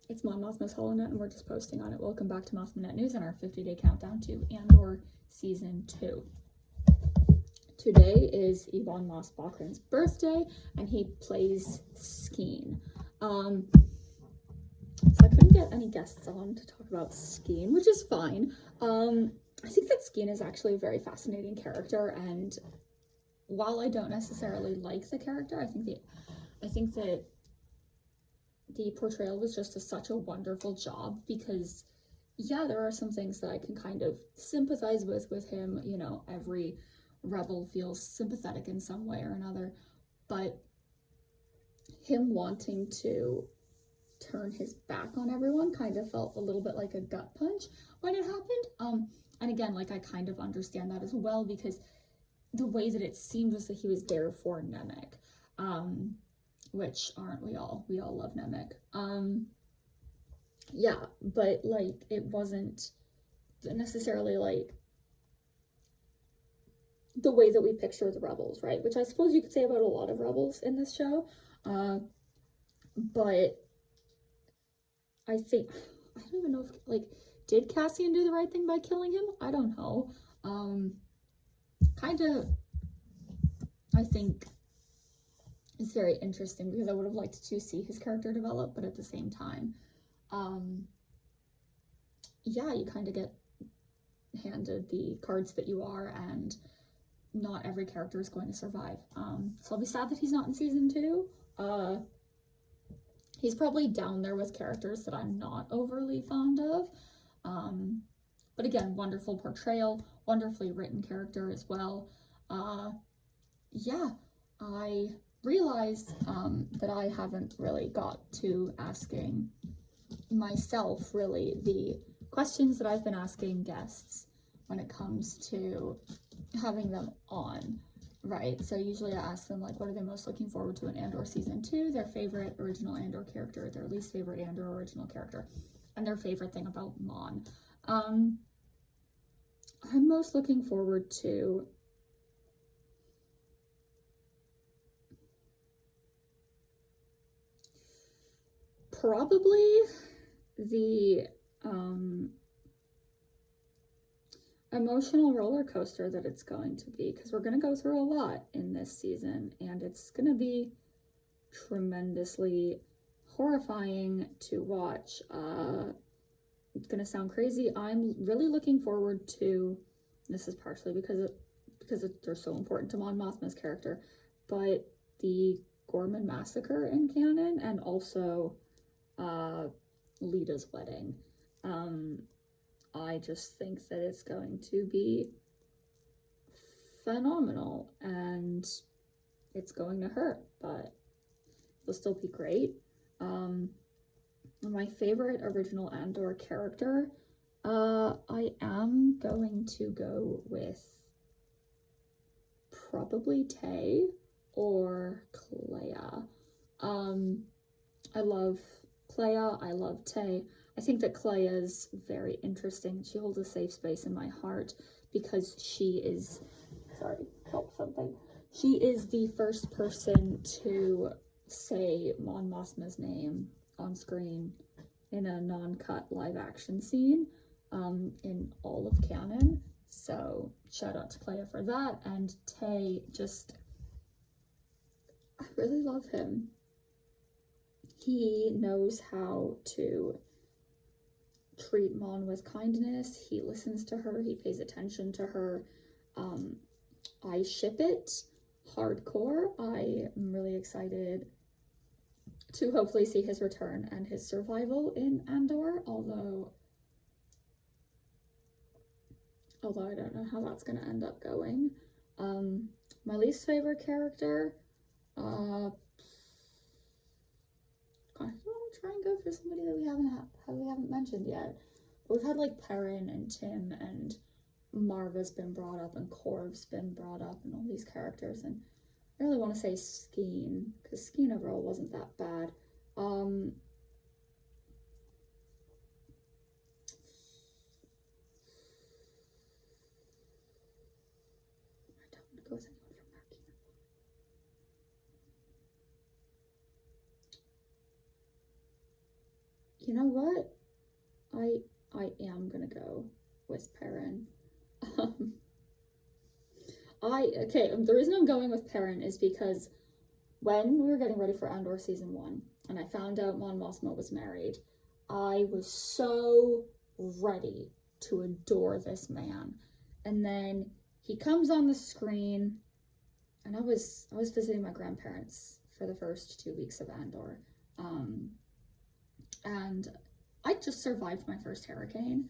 It's Mon Mothma's HoloNet, and we're just posting on it. Welcome back to Mothma Net News and our 50-day countdown to Andor Season 2. Today is Ebon Moss-Bachrach's birthday, and he plays Skeen. So I couldn't get any guests on to talk about Skeen, which is fine. I think that Skeen is actually a very fascinating character, and while I don't necessarily like the character, I think that the portrayal was just such a wonderful job, because yeah, there are some things that I can kind of sympathize with him. You know, every rebel feels sympathetic in some way or another, but him wanting to turn his back on everyone kind of felt a little bit like a gut punch when it happened. And again, like, I kind of understand that as well, because the way that it seemed was that he was there for Nemik, which aren't we all? We all love Nemik. Yeah, but like, it wasn't necessarily like the way that we picture the rebels, right? Which I suppose you could say about a lot of rebels in this show. But I think, I don't even know if, like, did Cassian do the right thing by killing him? I don't know. Kind of, I think it's very interesting, because I would have liked to see his character develop, but at the same time, yeah, you kind of get handed the cards that you are, and not every character is going to survive. So I'll be sad that he's not in season 2. He's probably down there with characters that I'm not overly fond of. But again, wonderful portrayal, wonderfully written character as well. Yeah, I realized that I haven't really got to asking myself really the questions that I've been asking guests when it comes to having them on, right? So usually I ask them, like, what are they most looking forward to in Andor Season 2, their favorite original Andor character, their least favorite Andor original character, and their favorite thing about Mon. I'm most looking forward to probably the emotional roller coaster that it's going to be, because we're going to go through a lot in this season, and it's going to be tremendously horrifying to watch. It's going to sound crazy. I'm really looking forward to, this is partially because they're so important to Mon Mothma's character, but the Gorman massacre in canon, and also Leeta's wedding. I just think that it's going to be phenomenal, and it's going to hurt, but it'll still be great. My favorite original Andor character, I am going to go with probably Tay or Kleya. I love Kleya, I love Tay. I think that Kleya is very interesting. She holds a safe space in my heart, because she is, she is the first person to say Mon Mothma's name on screen in a non-cut live action scene in all of canon. So shout out to Kleya for that. And Tay, just, I really love him. He knows how to treat Mon with kindness. He listens to her, he pays attention to her. I ship it hardcore. I am really excited to hopefully see his return and his survival in Andor, although I don't know how that's going to end up going. My least favorite character, I want to try and go for somebody that we haven't mentioned yet. We've had like Perrin and Tim, and Marva's been brought up, and Korv's been brought up, and all these characters, and I really want to say Skeen, because Skeen overall wasn't that bad. I don't want to go with anyone from Narkina. You know what? I am gonna go with Perrin. The reason I'm going with Perrin is because when we were getting ready for Andor season 1 and I found out Mon Mothma was married, I was so ready to adore this man. And then he comes on the screen, and I was visiting my grandparents for the first 2 weeks of Andor. And I just survived my first hurricane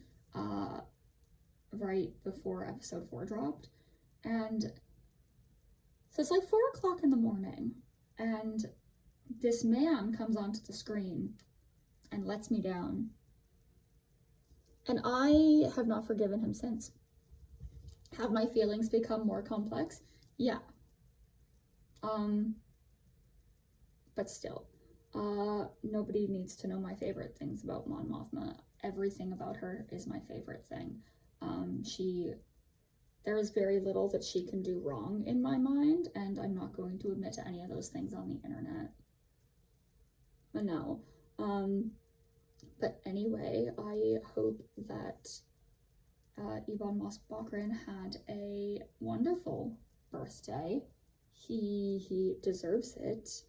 right before episode 4 dropped. And so it's like 4 o'clock in the morning, and this man comes onto the screen and lets me down. And I have not forgiven him since. Have my feelings become more complex? Yeah. But still, nobody needs to know my favorite things about Mon Mothma. Everything about her is my favorite thing. There is very little that she can do wrong in my mind, and I'm not going to admit to any of those things on the internet. But no. But anyway, I hope that Ebon Moss-Bachrach had a wonderful birthday. He deserves it.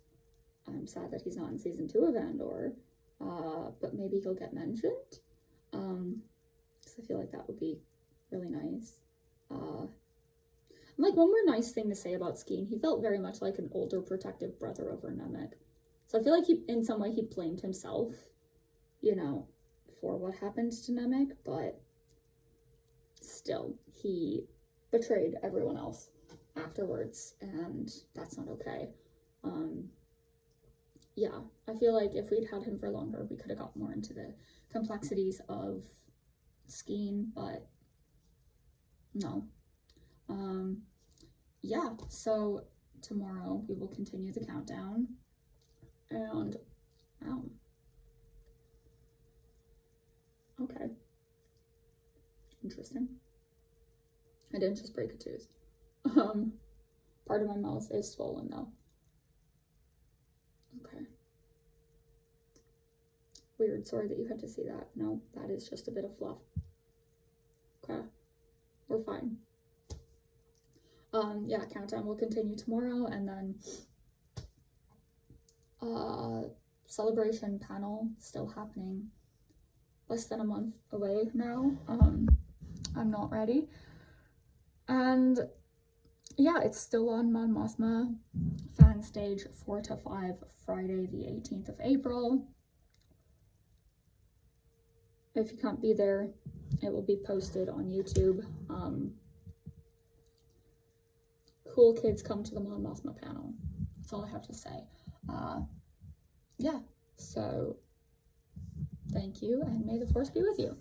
I'm sad that he's not in season 2 of Andor, but maybe he'll get mentioned. Because I feel like that would be really nice. Like, one more nice thing to say about Skeen, he felt very much like an older protective brother over Nemik. So I feel like in some way he blamed himself, you know, for what happened to Nemik, but still, he betrayed everyone else afterwards, and that's not okay. Yeah, I feel like if we'd had him for longer, we could have got more into the complexities of Skeen, but no. Yeah, so tomorrow we will continue the countdown, and okay, interesting. I didn't just break a tooth. Part of my mouth is swollen though. Okay. Weird, sorry that you had to see that. No, that is just a bit of fluff. Okay, we're fine. Yeah, countdown will continue tomorrow, and then celebration panel still happening. Less than a month away now. I'm not ready. And yeah, it's still on Mon Mothma fan stage 4 to 5, Friday the 18th of April. If you can't be there, it will be posted on YouTube. Cool kids come to the Mon Mothma panel. That's all I have to say. Yeah, so thank you, and may the force be with you.